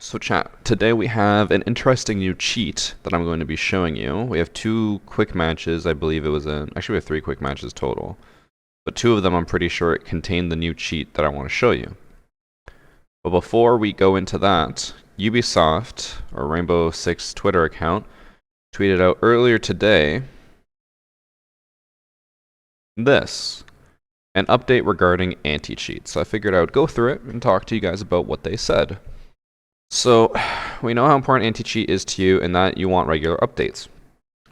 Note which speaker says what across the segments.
Speaker 1: So chat, today we have an interesting new cheat that I'm going to be showing you. We have two quick matches, I believe it was actually we have three quick matches total. But two of them I'm pretty sure it contained the new cheat that I want to show you. But before we go into that, Ubisoft, or Rainbow Six Twitter account, tweeted out earlier today this, an update regarding anti-cheat. So I figured I would go through it and talk to you guys about what they said. So, we know how important anti-cheat is to you and that you want regular updates.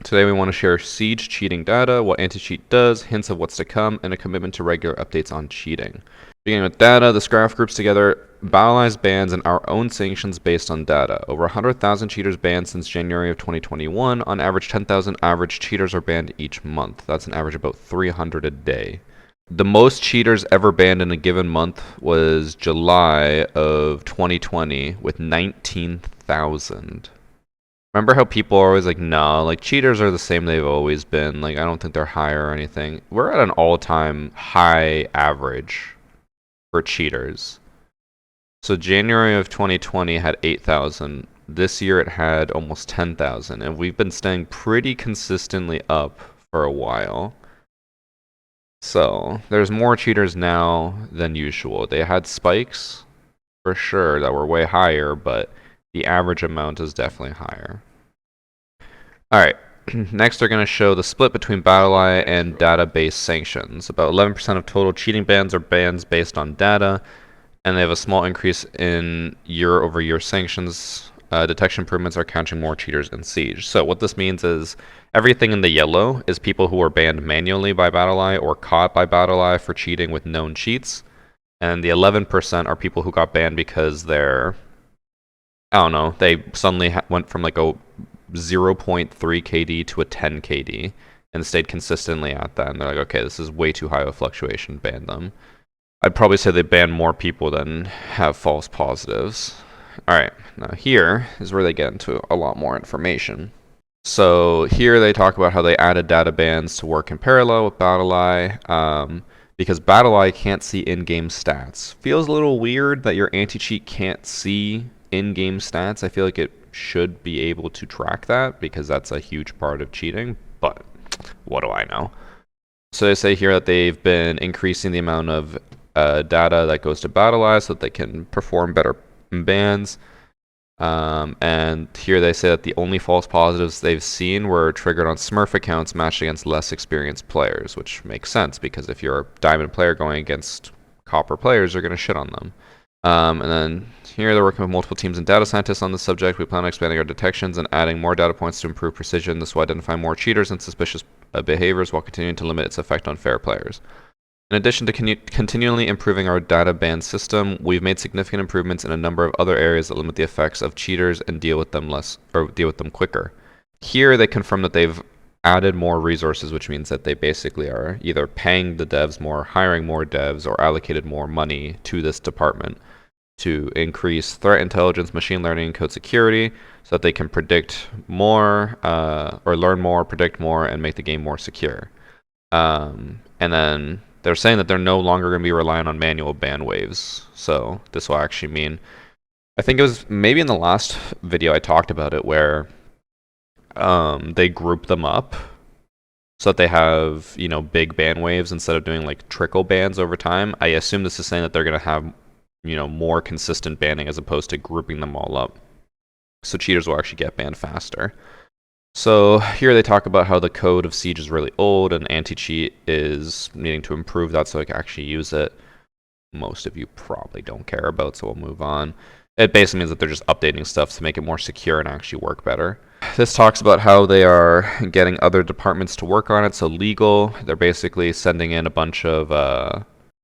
Speaker 1: Today we want to share Siege cheating data, what anti-cheat does, hints of what's to come, and a commitment to regular updates on cheating. Beginning with data, this graph groups together battleized bans and our own sanctions based on data. Over 100,000 cheaters banned since January of 2021. On average, 10,000 average cheaters are banned each month. That's an average of about 300 a day. The most cheaters ever banned in a given month was July of 2020 with 19,000. Remember how people are always like, no, like cheaters are the same they've always been. Like, I don't think they're higher or anything. We're at an all-time high average for cheaters. So January of 2020 had 8,000. This year it had almost 10,000. And we've been staying pretty consistently up for a while. So, there's more cheaters now than usual. They had spikes, for sure, that were way higher, but the average amount is definitely higher. Alright, next they're going to show the split between BattleEye and data-based sanctions. About 11% of total cheating bans are bans based on data, and they have a small increase in year-over-year sanctions. Detection improvements are catching more cheaters in Siege. So what this means is everything in the yellow is people who were banned manually by BattleEye or caught by BattleEye for cheating with known cheats. And the 11% are people who got banned because they're, I don't know, they suddenly went from like a 0.3 KD to a 10 KD and stayed consistently at that. And they're like, okay, this is way too high of a fluctuation, ban them. I'd probably say they ban more people than have false positives. Alright, now here is where they get into a lot more information. So here they talk about how they added data bans to work in parallel with BattleEye, because BattleEye can't see in-game stats. Feels a little weird that your anti-cheat can't see in-game stats. I feel like it should be able to track that, because that's a huge part of cheating, but what do I know? So they say here that they've been increasing the amount of data that goes to BattleEye so that they can perform better bans, and here they say that the only false positives they've seen were triggered on Smurf accounts matched against less experienced players, which makes sense because if you're a diamond player going against copper players, you're going to shit on them. And then here they're working with multiple teams and data scientists on the subject. We plan on expanding our detections and adding more data points to improve precision. This will identify more cheaters and suspicious behaviors while continuing to limit its effect on fair players. In addition to continually improving our data ban system, we've made significant improvements in a number of other areas that limit the effects of cheaters and deal with them quicker. Here they confirm that they've added more resources, which means that they basically are either paying the devs more, hiring more devs, or allocated more money to this department to increase threat intelligence, machine learning, and code security so that they can predict more, or learn more, predict more, and make the game more secure. And then they're saying that they're no longer going to be relying on manual ban waves. So this will actually mean, I think it was maybe in the last video I talked about it where they group them up so that they have, you know, big ban waves instead of doing like trickle bans over time. I assume this is saying that they're going to have, you know, more consistent banning as opposed to grouping them all up. So cheaters will actually get banned faster. So here they talk about how the code of Siege is really old and anti-cheat is needing to improve that so I can actually use it. Most of you probably don't care about, so we'll move on. It basically means that they're just updating stuff to make it more secure and actually work better. This talks about how they are getting other departments to work on it, so legal. They're basically sending in a bunch of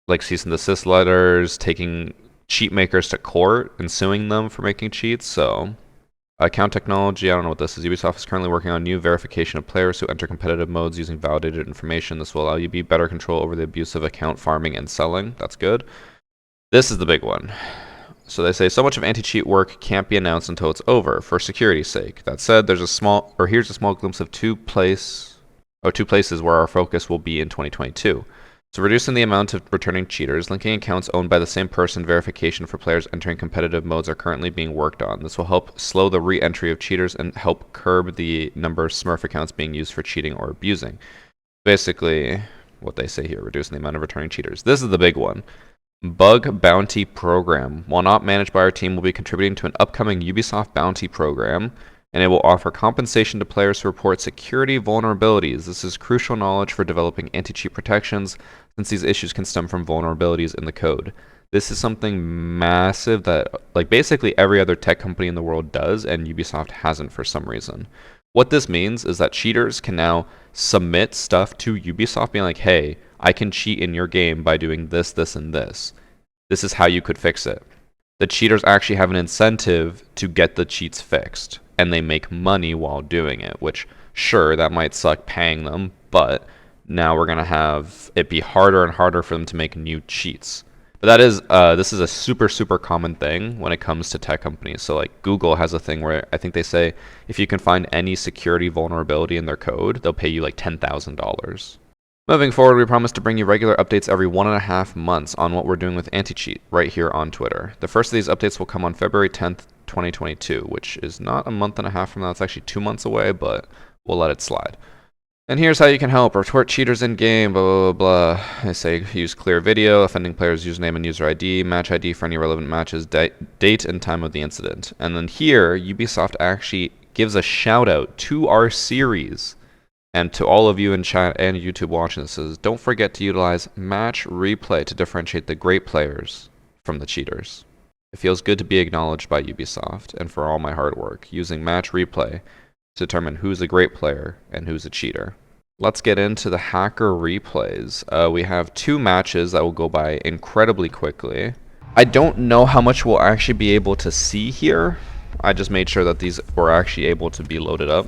Speaker 1: like cease and desist letters, taking cheat makers to court and suing them for making cheats, so... Account technology, I don't know what this is. Ubisoft is currently working on new verification of players who enter competitive modes using validated information. This will allow you to be better control over the abuse of account farming and selling. That's good. This is the big one. So they say so much of anti-cheat work can't be announced until it's over for security's sake. That said, here's a small glimpse of two places where our focus will be in 2022. So reducing the amount of returning cheaters, linking accounts owned by the same person, verification for players entering competitive modes are currently being worked on. This will help slow the re-entry of cheaters and help curb the number of Smurf accounts being used for cheating or abusing. Basically, what they say here, reducing the amount of returning cheaters. This is the big one. Bug Bounty Program. While not managed by our team, will be contributing to an upcoming Ubisoft Bounty Program, and it will offer compensation to players who report security vulnerabilities. This is crucial knowledge for developing anti-cheat protections, since these issues can stem from vulnerabilities in the code. This is something massive that, like, basically every other tech company in the world does, and Ubisoft hasn't for some reason. What this means is that cheaters can now submit stuff to Ubisoft being like, hey, I can cheat in your game by doing this, this, and this. This is how you could fix it. The cheaters actually have an incentive to get the cheats fixed, and they make money while doing it, which, sure, that might suck paying them, but now we're going to have it be harder and harder for them to make new cheats. But that is, this is a super, super common thing when it comes to tech companies. So like Google has a thing where I think they say if you can find any security vulnerability in their code, they'll pay you like $10,000. Moving forward, we promise to bring you regular updates every 1.5 months on what we're doing with anti-cheat right here on Twitter. The first of these updates will come on February 10th, 2022, which is not a month and a half from now. It's actually 2 months away, but we'll let it slide. And here's how you can help. Report cheaters in game, blah, blah, blah. I say use clear video, offending player's username and user ID, match ID for any relevant matches, date and time of the incident. And then here, Ubisoft actually gives a shout out to our series. And to all of you in chat and YouTube watching this, is don't forget to utilize match replay to differentiate the great players from the cheaters. It feels good to be acknowledged by Ubisoft, and for all my hard work, using match replay to determine who's a great player and who's a cheater. Let's get into the hacker replays. We have 2 matches that will go by incredibly quickly. I don't know how much we'll actually be able to see here. I just made sure that these were actually able to be loaded up.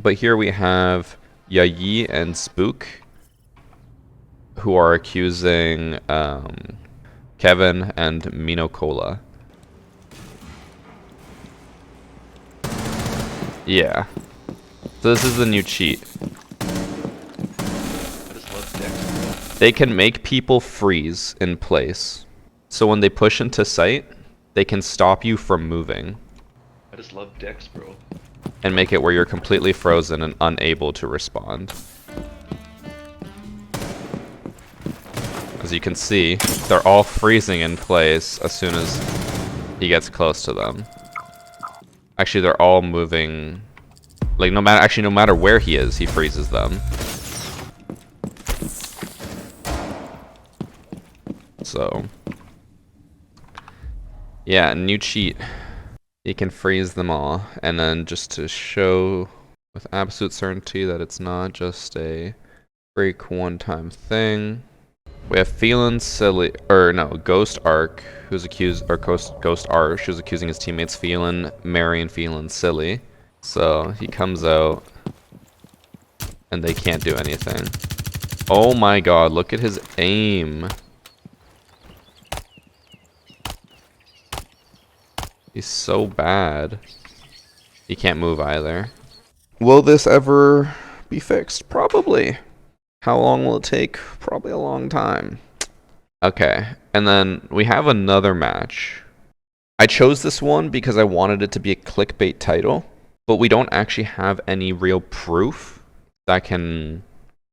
Speaker 1: But here we have Yayi and Spook, who are accusing Kevin and Minocola. Yeah. So this is the new cheat. They can make people freeze in place. So when they push into sight, they can stop you from moving.
Speaker 2: I just love Dex, bro.
Speaker 1: And make it where you're completely frozen and unable to respond. As you can see, they're all freezing in place as soon as he gets close to them. Actually, they're all moving. Like, no matter where he is, he freezes them. So, yeah, new cheat. You can freeze them all. And then just to show with absolute certainty that it's not just a freak one-time thing, we have Ghost Arc, who's accused, or Ghost Arch, who's accusing his teammates Phelan, Mary, and Phelan Silly. So he comes out, and they can't do anything. Oh my god, look at his aim. He's so bad. He can't move either. Will this ever be fixed? Probably. How long will it take? Probably a long time. Okay, and then we have another match. I chose this one because I wanted it to be a clickbait title, but we don't actually have any real proof that can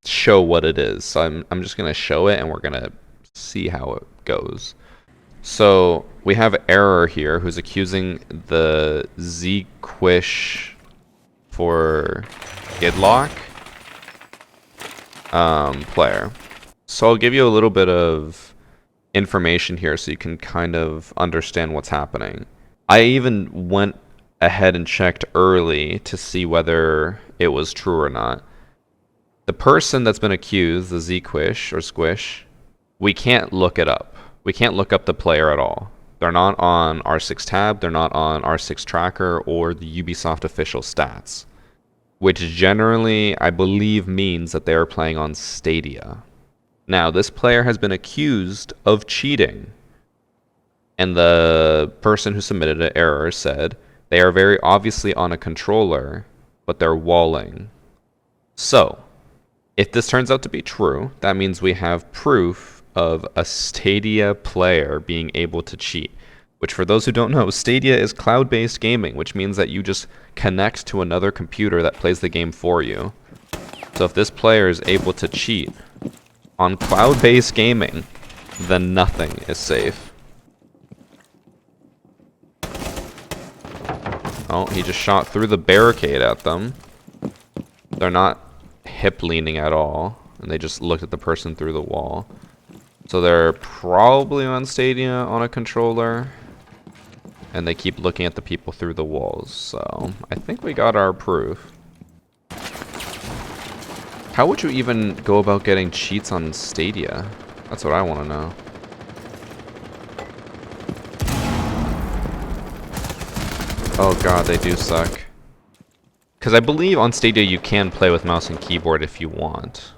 Speaker 1: show what it is. So I'm just gonna show it and we're gonna see how it goes. So we have Error here, who's accusing the Z-Quish for Gidlock player. So I'll give you a little bit of information here so you can kind of understand what's happening. I even went ahead and checked early to see whether it was true or not. The person that's been accused, the Z-Quish or Squish, we can't look it up. We can't look up the player at all. They're not on R6 tab, they're not on R6 tracker or the Ubisoft official stats, which generally, I believe, means that they are playing on Stadia. Now, this player has been accused of cheating, and the person who submitted an error said they are very obviously on a controller, but they're walling. So, If this turns out to be true, that means we have proof of a Stadia player being able to cheat. Which, for those who don't know, Stadia is cloud-based gaming, which means that you just connect to another computer that plays the game for you. So if this player is able to cheat on cloud-based gaming, then nothing is safe. Oh, he just shot through the barricade at them. They're not hip leaning at all, and they just looked at the person through the wall. So they're probably on Stadia on a controller, and they keep looking at the people through the walls. So I think we got our proof. How would you even go about getting cheats on Stadia? That's what I want to know. Oh god, they do suck. Because I believe on Stadia you can play with mouse and keyboard if you want.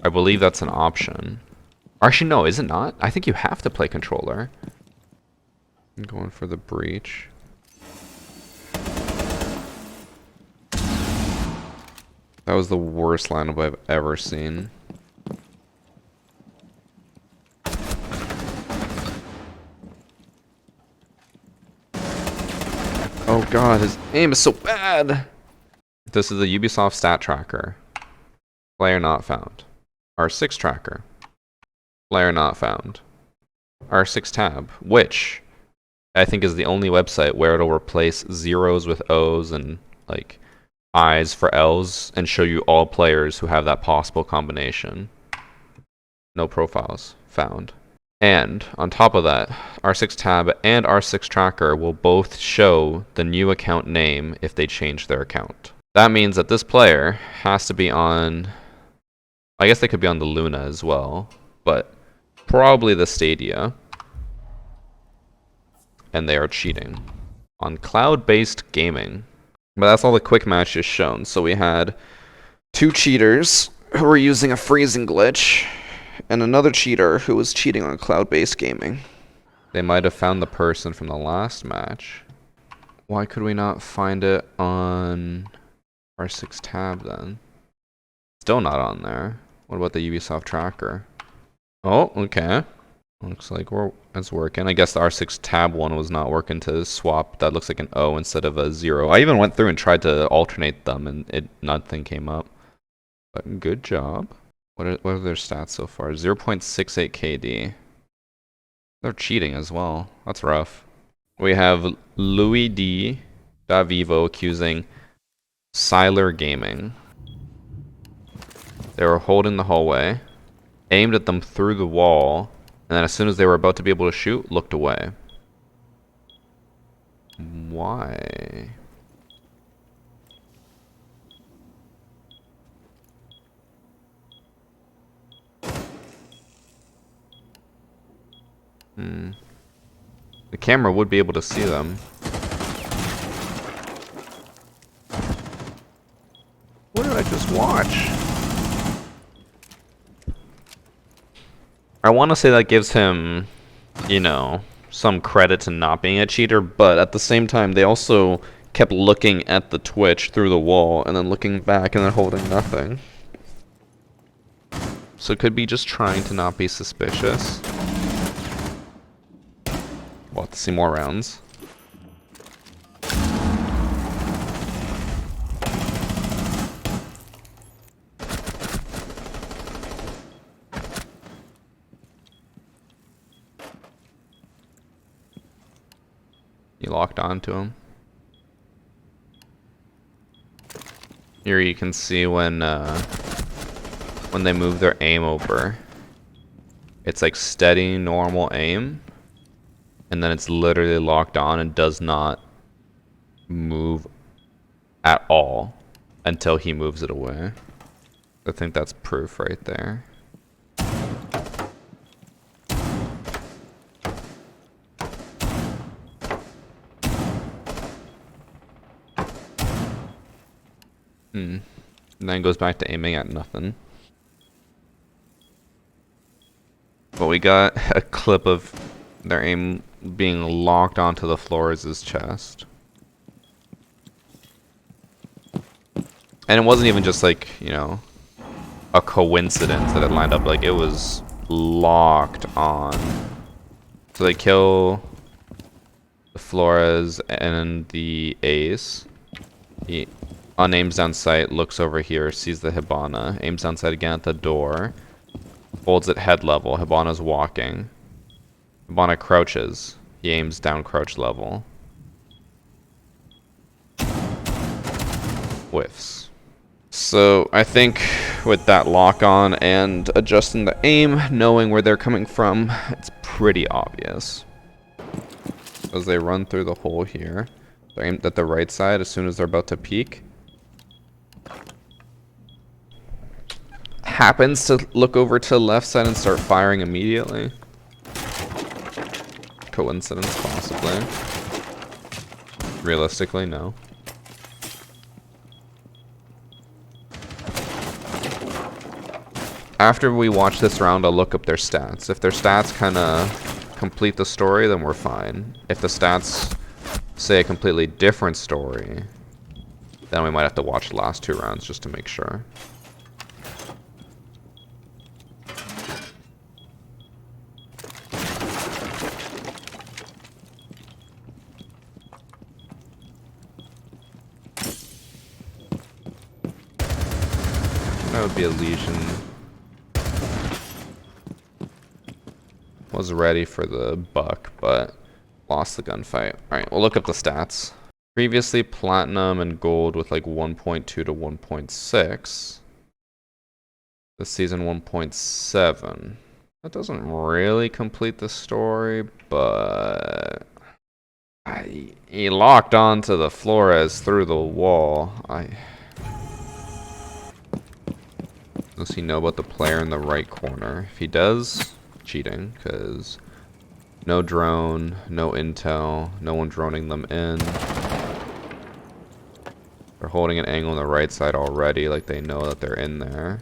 Speaker 1: I believe that's an option. Actually, no, is it not? I think you have to play controller. I'm going for the breach. That was the worst lineup I've ever seen. Oh god, his aim is so bad! This is the Ubisoft stat tracker. Player not found. R6 tracker. Player not found. R6 tab, which I think is the only website where it'll replace zeros with O's and like I's for L's and show you all players who have that possible combination. No profiles found. And on top of that, R6 tab and R6 tracker will both show the new account name if they change their account. That means that this player has to be on, I guess they could be on the Luna as well, but probably the Stadia. And they are cheating on cloud-based gaming. But that's all the quick matches shown. So we had 2 cheaters who were using a freezing glitch, and another cheater who was cheating on cloud-based gaming. They might have found the person from the last match. Why could we not find it on R6 tab then? Still not on there. What about the Ubisoft tracker? Oh, okay. Looks like it's working. I guess the R6 tab one was not working to swap. That looks like an O instead of a 0. I even went through and tried to alternate them, and nothing came up. But good job. What are their stats so far? 0.68 KD. They're cheating as well. That's rough. We have Louis D. Davivo accusing Calibre Gaming. They were holding the hallway, aimed at them through the wall, and then as soon as they were about to be able to shoot, looked away. Why? The camera would be able to see them. What did I just watch? I want to say that gives him, you know, some credit to not being a cheater, but at the same time, they also kept looking at the Twitch through the wall and then looking back and then holding nothing. So it could be just trying to not be suspicious. We'll have to see more rounds. You locked onto him. Here you can see when they move their aim over. It's like steady, normal aim. And then it's literally locked on and does not move at all until he moves it away. I think that's proof right there. And then it goes back to aiming at nothing. But we got a clip of their aim being locked onto the floor as his chest. And it wasn't even just like, you know, a coincidence that it lined up. Like, it was locked on. So they kill the Flores and the Ace. He unaims down sight, looks over here, sees the Hibana, aims down sight again at the door, holds at head level. Hibana's walking. Hibana crouches. He aims down crouch level. Whiffs. So I think with that lock on and adjusting the aim, knowing where they're coming from, it's pretty obvious. As they run through the hole here, they're aimed at the right side as soon as they're about to peek. Happens to look over to the left side and start firing immediately. Coincidence, possibly. Realistically, no. After we watch this round, I'll look up their stats. If their stats kind of complete the story, then we're fine. If the stats say a completely different story, then we might have to watch the last 2 rounds just to make sure. That would be a Legion. Was ready for the buck, but lost the gunfight. Alright, we'll look up the stats. Previously platinum and gold with like 1.2 to 1.6. This season 1.7. That doesn't really complete the story, but he locked onto the Flores through the wall. Does he know about the player in the right corner? If he does, cheating, because no drone, no intel, no one droning them in. They're holding an angle on the right side already, like they know that they're in there.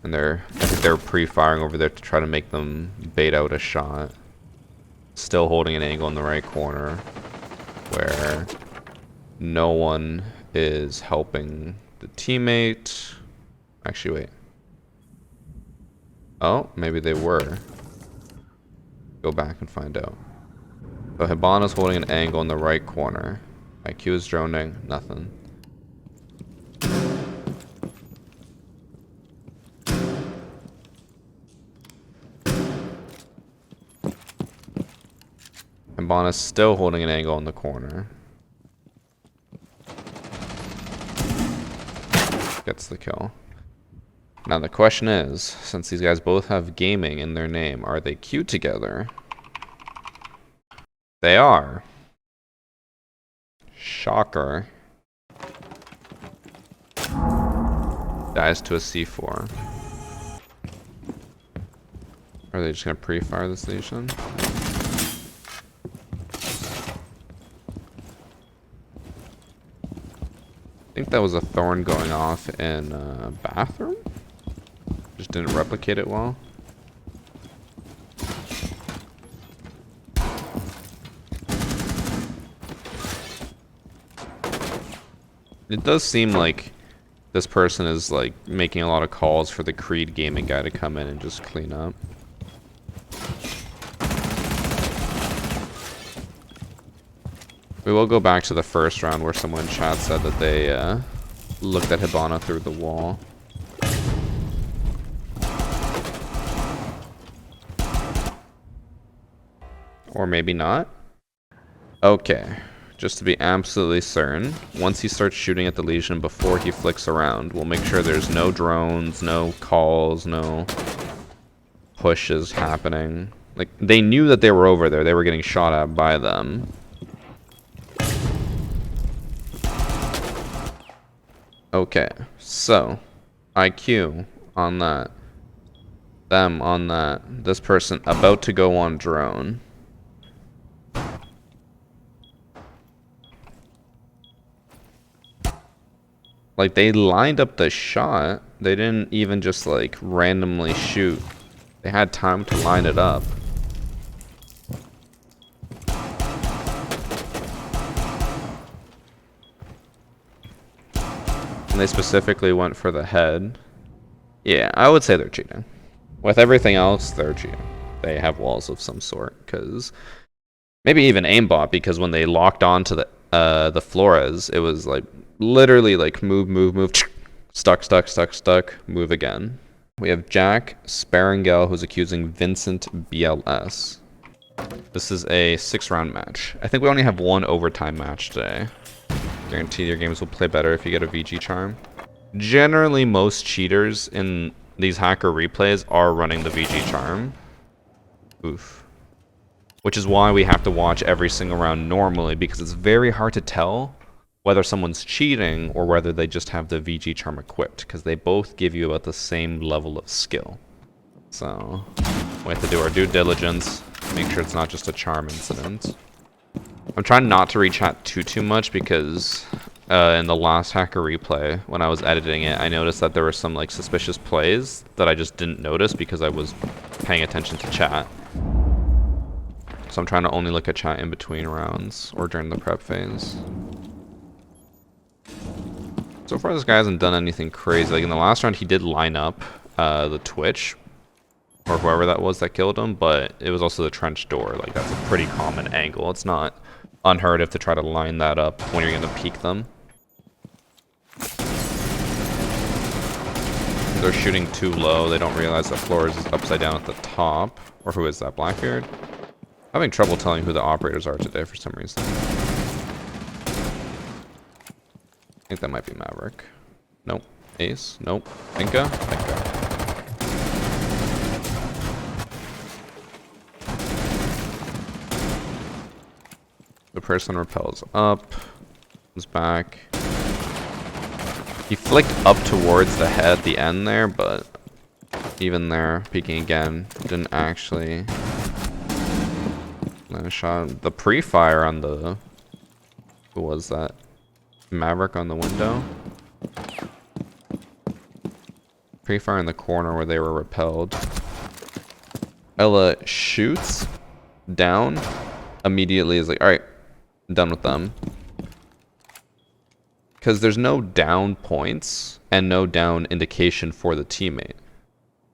Speaker 1: And I think they're pre-firing over there to try to make them bait out a shot. Still holding an angle in the right corner, where no one is helping the teammate. Actually, wait. Oh, maybe they were. Go back and find out. So Hibana's holding an angle in the right corner. IQ is droning. Nothing. Hibana's still holding an angle in the corner. Gets the kill. Now the question is, since these guys both have gaming in their name, are they queued together? They are. Shocker. Dies to a C4. Are they just gonna pre-fire the station? I think that was a thorn going off in a bathroom? Just didn't replicate it well. It does seem like this person is like making a lot of calls for the Creed gaming guy to come in and just clean up. We will go back to the first round where someone in chat said that they looked at Hibana through the wall. Or maybe not. Okay. Just to be absolutely certain, once he starts shooting at the Legion before he flicks around, we'll make sure there's no drones, no calls, no pushes happening. Like, they knew that they were over there. They were getting shot at by them. Okay, so IQ on that. Them on that. This person about to go on drone. Like, they lined up the shot. They didn't even just, like, randomly shoot. They had time to line it up. and they specifically went for the head, yeah, I would say they're cheating. With everything else, they're cheating. They have walls of some sort, because maybe even aimbot, because when they locked onto the Flores, it was like literally like move, move, move, stuck, stuck, stuck, stuck, move again. We have Jack Sparringell, who's accusing Vincent BLS. This is a 6-round match. I think we only have one overtime match today. Guarantee your games will play better if you get a VG charm. Generally, most cheaters in these hacker replays are running the VG charm. Oof. Which is why we have to watch every single round normally, because it's very hard to tell whether someone's cheating or whether they just have the VG charm equipped, because they both give you about the same level of skill. So we have to do our due diligence, make sure it's not just a charm incident. I'm trying not to re-chat too much, because in the last hacker replay, when I was editing it, I noticed that there were some like suspicious plays that I just didn't notice because I was paying attention to chat. So I'm trying to only look at chat in between rounds or during the prep phase. So far this guy hasn't done anything crazy. Like in the last round he did line up the Twitch, or whoever that was that killed him, but it was also the trench door. Like that's a pretty common angle. It's not unheard of to try to line that up when you're gonna peek them. They're shooting too low. They don't realize that Flores is upside down at the top. Or who is that, Blackbeard? I'm having trouble telling who the operators are today for some reason. I think that might be Maverick. Nope. Ace. Nope. Inca. Inca. The person repels up. Comes back. He flicked up towards the head at the end there, but even there, peeking again, didn't actually land a shot. The pre-fire on the... Who was that? Maverick on the window. Pre-fire in the corner where they were repelled. Ella shoots down. Immediately is like, alright, done with them. Because there's no down points and no down indication for the teammate.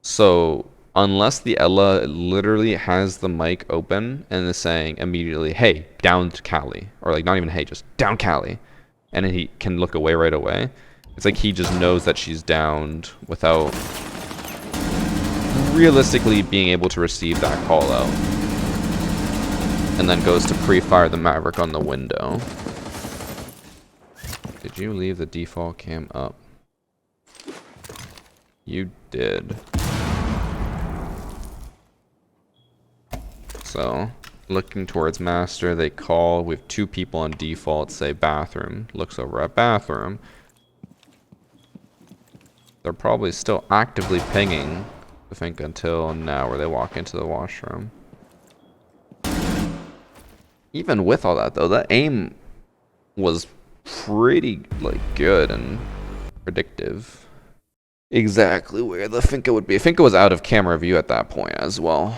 Speaker 1: So unless the Ella literally has the mic open and is saying immediately, hey, down to Cali. Or like not even hey, just down Cali. And then he can look away right away. It's like he just knows that she's downed without realistically being able to receive that call out. And then goes to pre-fire the Maverick on the window. Did you leave the default cam up? You did. So, looking towards master, they call. We have 2 people on default, say bathroom. Looks over at bathroom. They're probably still actively pinging, I think, until now where they walk into the washroom. Even with all that though, that aim was pretty like good and predictive. Exactly where the Finka would be. Finka was out of camera view at that point as well.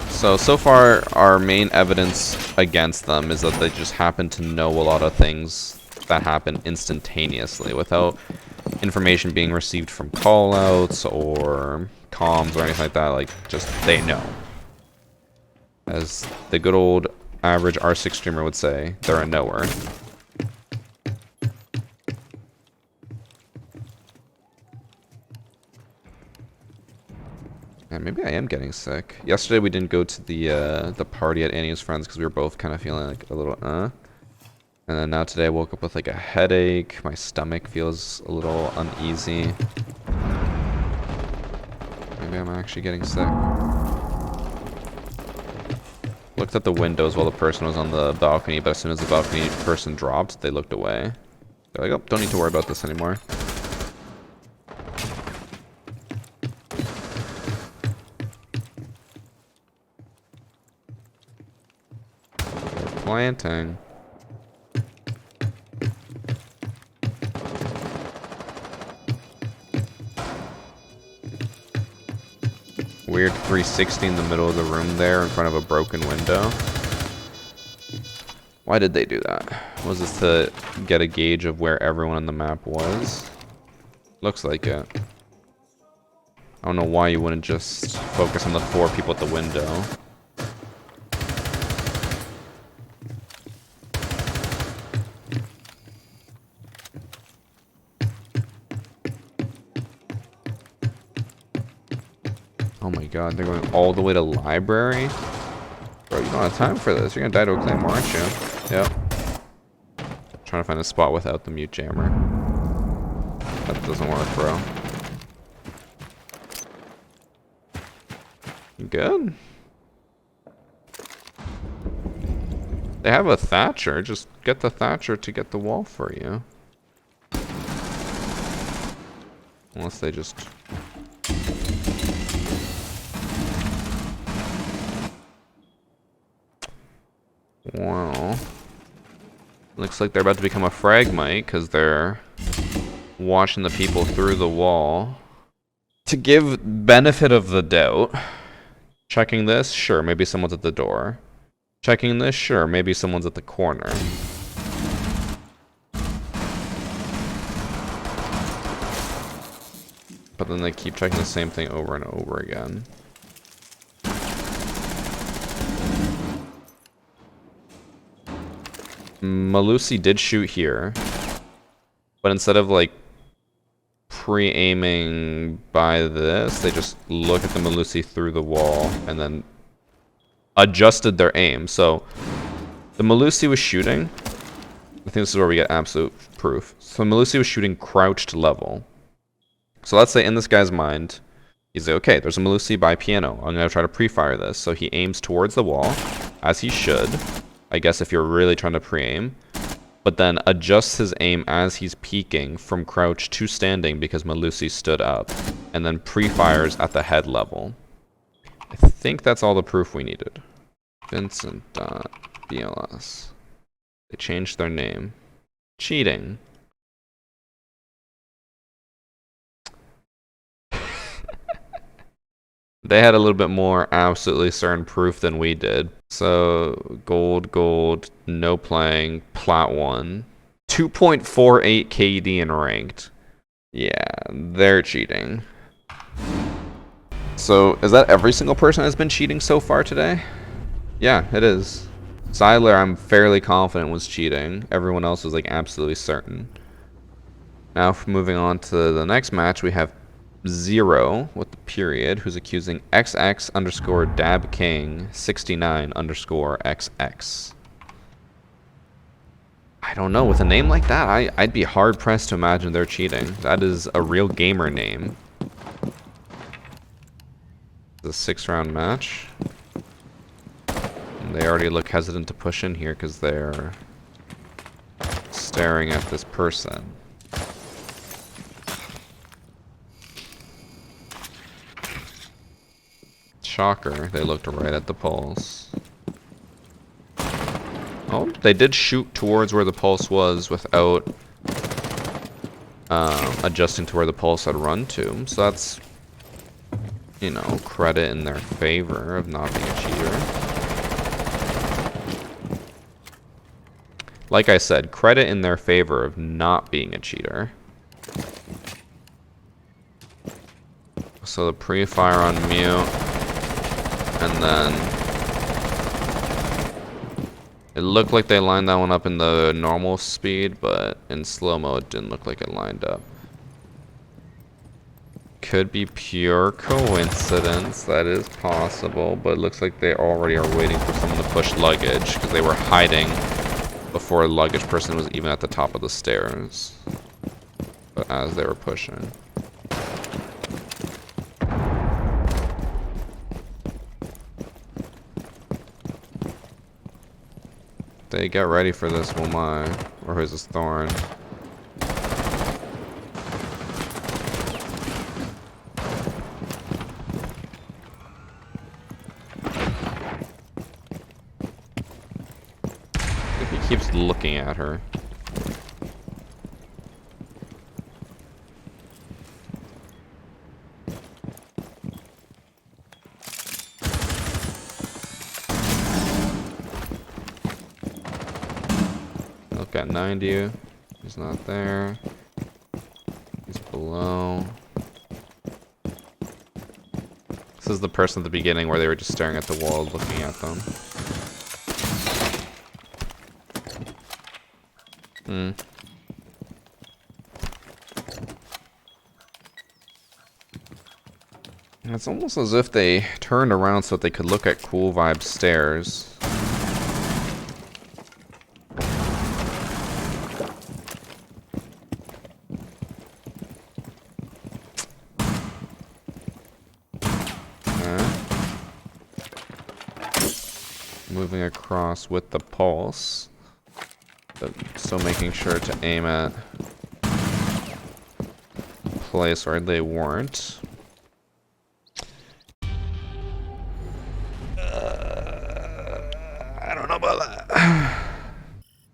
Speaker 1: So far our main evidence against them is that they just happen to know a lot of things that happen instantaneously without information being received from callouts or comms or anything like that. Like, just they know. As the good old average R6 streamer would say, they're a knower. And maybe I am getting sick. Yesterday we didn't go to the party at Annie's friends because we were both kind of feeling like a little And then now today I woke up with like a headache. My stomach feels a little uneasy. Maybe I'm actually getting sick. Looked at the windows while the person was on the balcony, but as soon as the balcony person dropped, they looked away. They're like, oh, don't need to worry about this anymore. They're planting. Weird 360 in the middle of the room there in front of a broken window. Why did they do that? Was this to get a gauge of where everyone on the map was? Looks like it. I don't know why you wouldn't just focus on the 4 people at the window. Oh my god, they're going all the way to library? Bro, you don't have time for this. You're gonna die to a claymore, aren't you? Yep. Trying to find a spot without the mute jammer. That doesn't work, bro. You good? They have a Thatcher. Just get the Thatcher to get the wall for you. Unless they just... Well... Looks like they're about to become a fragmite because they're watching the people through the wall. To give benefit of the doubt, checking this, sure, maybe someone's at the door. Checking this, sure, maybe someone's at the corner. But then they keep checking the same thing over and over again. Malusi did shoot here, but instead of like pre-aiming by this, they just look at the Malusi through the wall and then adjusted their aim. So the Malusi was shooting. I think this is where we get absolute proof. So Malusi was shooting crouched level. So let's say in this guy's mind, he's like, okay, there's a Malusi by piano. I'm gonna try to pre-fire this. So he aims towards the wall, as he should. I guess if you're really trying to pre-aim, but then adjusts his aim as he's peeking from crouch to standing because Malusi stood up, and then pre-fires at the head level. I think that's all the proof we needed. Vincent.bls. They changed their name. Cheating. They had a little bit more absolutely certain proof than we did. So, gold, no playing, plat 1. 2.48 KD in ranked. Yeah, they're cheating. So, is that every single person has been cheating so far today? Yeah, it is. Siler, I'm fairly confident, was cheating. Everyone else was like absolutely certain. Now, moving on to the next match, we have Zero with the period, who's accusing XX underscore Dab King 69 underscore XX. I don't know, with a name like that, I'd be hard pressed to imagine they're cheating. That is a real gamer name. The 6-round match. And they already look hesitant to push in here because they're staring at this person. Shocker, they looked right at the pulse. Oh, they did shoot towards where the pulse was without adjusting to where the pulse had run to. So that's, you know, credit in their favor of not being a cheater. Like I said, credit in their favor of not being a cheater. So the pre-fire on mute. And then it looked like they lined that one up in the normal speed, but in slow-mo it didn't look like it lined up. Could be pure coincidence, that is possible, but it looks like they already are waiting for someone to push luggage because they were hiding before a luggage person was even at the top of the stairs. But as they were pushing. They get ready for this, will my, or who's this Thorn? He keeps looking at her. look at 90. He's not there. He's below. This is the person at the beginning where they were just staring at the wall looking at them. It's almost as if they turned around so that they could look at Cool Vibe stairs. Moving across with the pulse, but still making sure to aim at the place where they weren't. I don't know about that.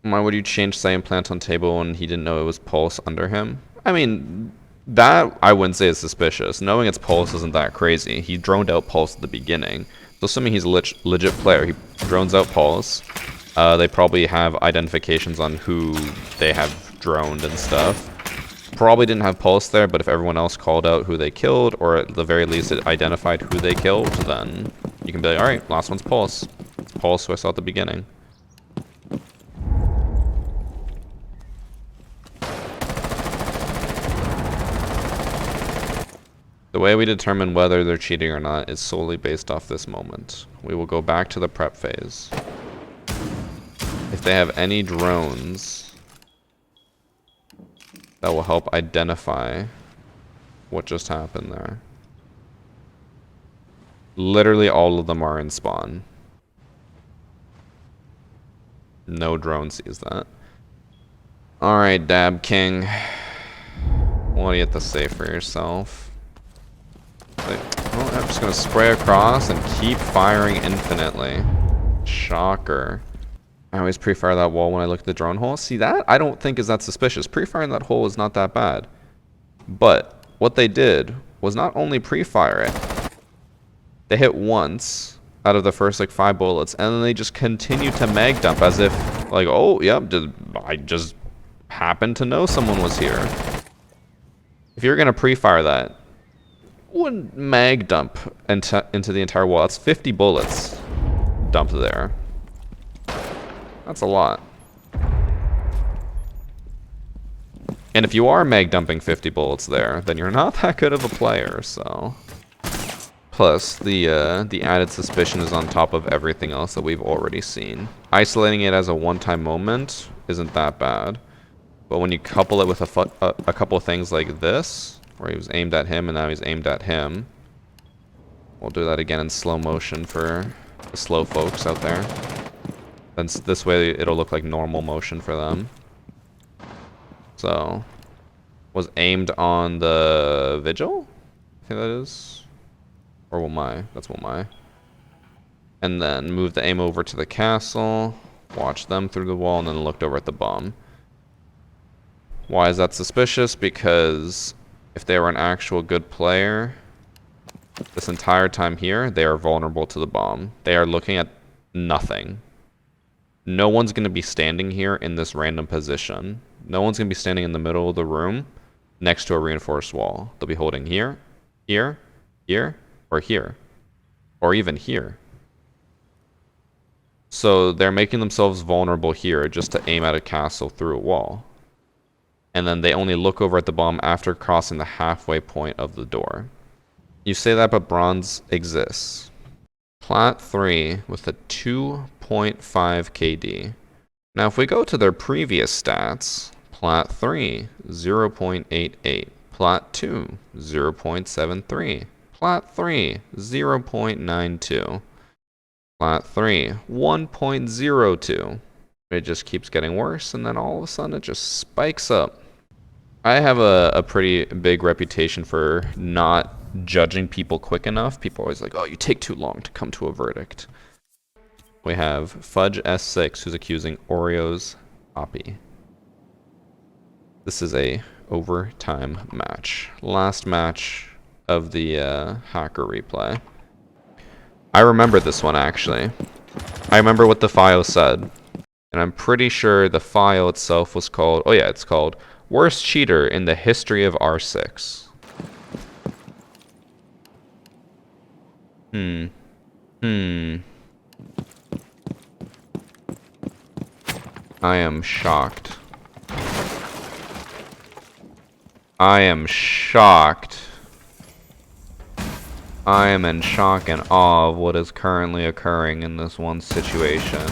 Speaker 1: Why would you change site implant on table when he didn't know it was pulse under him? I mean, that I wouldn't say is suspicious. Knowing it's pulse isn't that crazy. He droned out pulse at the beginning. So assuming he's a legit player, he drones out pulse. They probably have identifications on who they have droned and stuff. Probably didn't have pulse there, but if everyone else called out who they killed, or at the very least it identified who they killed, then you can be like, alright, last one's pulse. It's pulse who I saw at the beginning. The way we determine whether they're cheating or not is solely based off this moment. We will go back to the prep phase. If they have any drones that will help identify what just happened there. Literally all of them are in spawn. No drone sees that. Alright, Dab King. What do you have to say for yourself? Well, I'm just gonna spray across and keep firing infinitely. Shocker. I always pre-fire that wall when I look at the drone hole. See that? I don't think is that suspicious. Pre-firing that hole is not that bad. But what they did was not only pre-fire it. They hit once out of the first like 5 bullets, and then they just continued to mag dump as if like, oh yep, I just happened to know someone was here. If you're gonna pre-fire that, wouldn't mag dump into the entire wall. That's 50 bullets dumped there. That's a lot. And if you are mag dumping 50 bullets there, then you're not that good of a player, so. Plus, the added suspicion is on top of everything else that we've already seen. Isolating it as a one-time moment isn't that bad. But when you couple it with a couple of things like this, where he was aimed at him and now he's aimed at him. We'll do that again in slow motion for the slow folks out there. Then this way it'll look like normal motion for them. So, was aimed on the Vigil? I think that is. Or Wilmai. That's Wilmai. And then move the aim over to the castle. Watch them through the wall and then looked over at the bomb. Why is that suspicious? Because if they were an actual good player, this entire time here, they are vulnerable to the bomb. They are looking at nothing. No one's going to be standing here in this random position. No one's going to be standing in the middle of the room next to a reinforced wall. They'll be holding here, here, here, or here. Or even here. So they're making themselves vulnerable here just to aim at a castle through a wall. And then they only look over at the bomb after crossing the halfway point of the door. You say that, but bronze exists. Plat 3 with a 2.5 KD. Now if we go to their previous stats, Plat 3, 0.88. Plat 2, 0.73. Plat 3, 0.92. Plat 3, 1.02. It just keeps getting worse, and then all of a sudden it just spikes up. I have a pretty big reputation for not judging people quick enough. People are always like, oh, you take too long to come to a verdict. We have Fudge S6, who's accusing Oreo's Poppy. This is a overtime match. Last match of the hacker replay. I remember this one, actually. I remember what the file said. And I'm pretty sure the file itself was called, oh yeah, it's called Worst Cheater in the History of R6. I am shocked. I am shocked. I am in shock and awe of what is currently occurring in this one situation.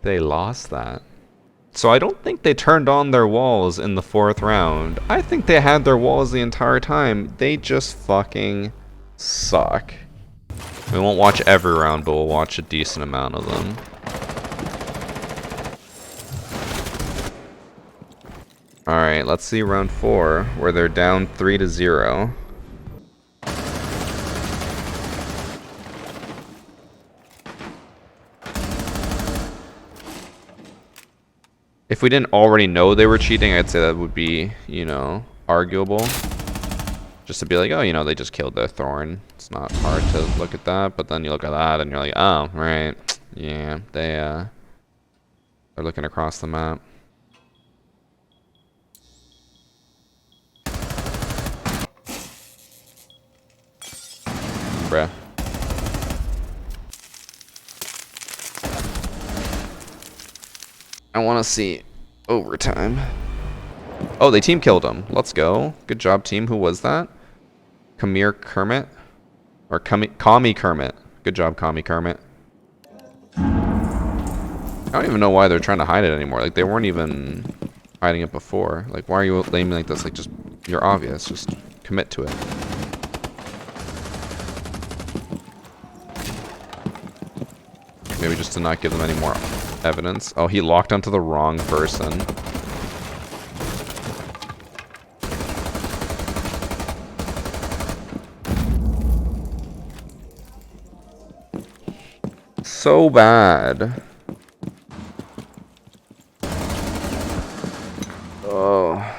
Speaker 1: They lost that. So I don't think they turned on their walls in the 4th round. I think they had their walls the entire time. They just fucking suck. We won't watch every round, but we'll watch a decent amount of them. Alright, let's see round 4, where they're down 3-0. If we didn't already know they were cheating, I'd say that would be, you know, arguable. Just to be like, oh, you know, they just killed their thorn. It's not hard to look at that, but then you look at that and you're like, oh, right. Yeah, they're looking across the map. Bruh. I want to see overtime. Oh, they team killed him. Let's go. Good job, team. Who was that? Kermit? Or Commie Kermit. Good job, Commie Kermit. I don't even know why they're trying to hide it anymore. Like, they weren't even hiding it before. Like, why are you aiming like this? Like, just, you're obvious. Just commit to it. Maybe just to not give them any more evidence. Oh, he locked onto the wrong person. So bad. Oh.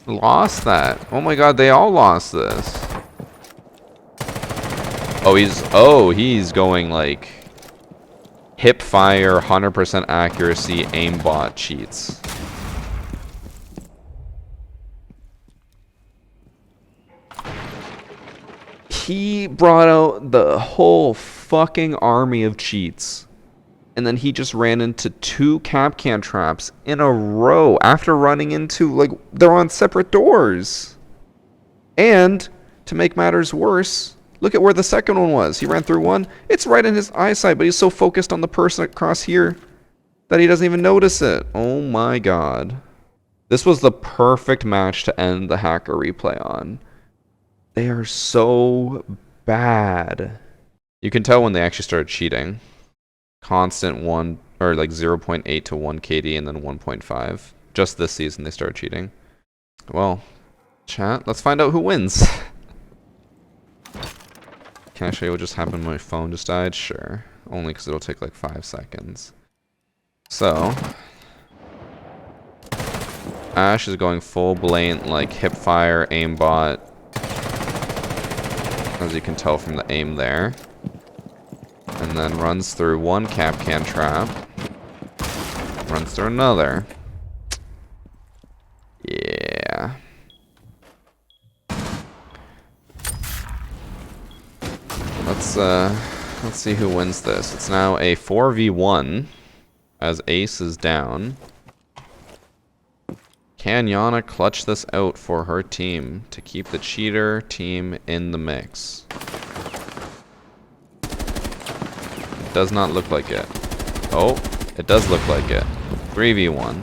Speaker 1: Lost that. Oh my god, they all lost this. Oh, he's going like hip fire, 100% accuracy, aimbot cheats. He brought out the whole fucking army of cheats. And then he just ran into 2 Capcan traps in a row after running into, like, they're on separate doors. And, to make matters worse, look at where the second one was. He ran through one. It's right in his eyesight, but he's so focused on the person across here that he doesn't even notice it. Oh my god. This was the perfect match to end the hacker replay on. They are so bad. You can tell when they actually started cheating. Constant 1 or like 0.8 to 1 KD and then 1.5. Just this season they started cheating. Well, chat, let's find out who wins. Can I show you what just happened when my phone just died? Sure. Only because it'll take like 5 seconds. So, Ash is going full blatant like hip fire aimbot. As you can tell from the aim there. And then runs through one Capcan trap. Runs through another. Yeah. Let's see who wins this. It's now a 4v1 as Ace is down. Can Yana clutch this out for her team to keep the cheater team in the mix? Does not look like it. Oh, it does look like it. 3v1.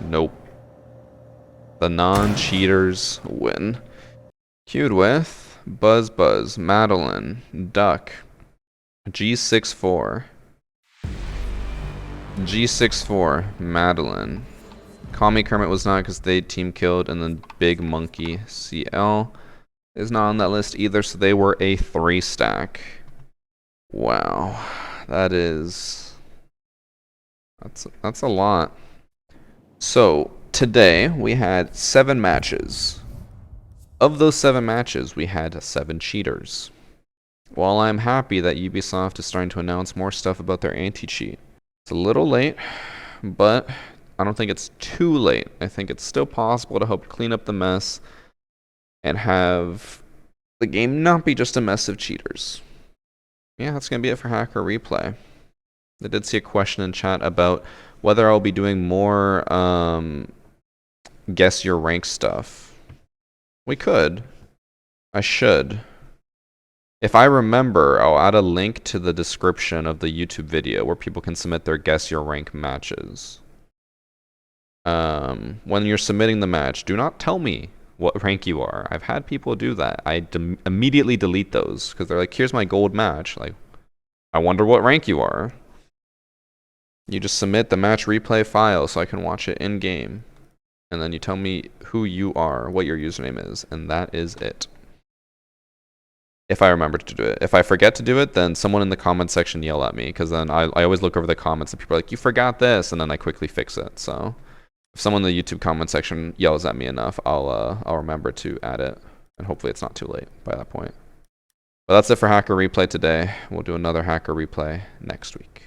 Speaker 1: Nope. The non-cheaters win. Queued with Buzz, Madeline, Duck, G64, Madeline. Commie Kermit was not because they team killed, and then Big Monkey CL is not on that list either, so they were a 3 stack. Wow, that is that's a lot. So today we had 7 matches. Of those 7 matches, we had 7 cheaters. While I'm happy that Ubisoft is starting to announce more stuff about their anti-cheat, it's a little late, but I don't think it's too late. I think it's still possible to help clean up the mess and have the game not be just a mess of cheaters. Yeah, that's going to be it for Hacker Replay. I did see a question in chat about whether I'll be doing more guess your rank stuff. We could. I should. If I remember, I'll add a link to the description of the YouTube video where people can submit their guess your rank matches. When you're submitting the match, do not tell me what rank you are. I've had people do that. I immediately delete those because they're like, here's my gold match. Like, I wonder what rank you are. You just submit the match replay file so I can watch it in game. And then you tell me who you are, what your username is, and that is it. If I remember to do it. If I forget to do it, then someone in the comment section yell at me, because then I always look over the comments and people are like, you forgot this, and then I quickly fix it. So if someone in the YouTube comment section yells at me enough, I'll remember to add it, and hopefully it's not too late by that point. But that's it for Hacker Replay today. We'll do another Hacker Replay next week.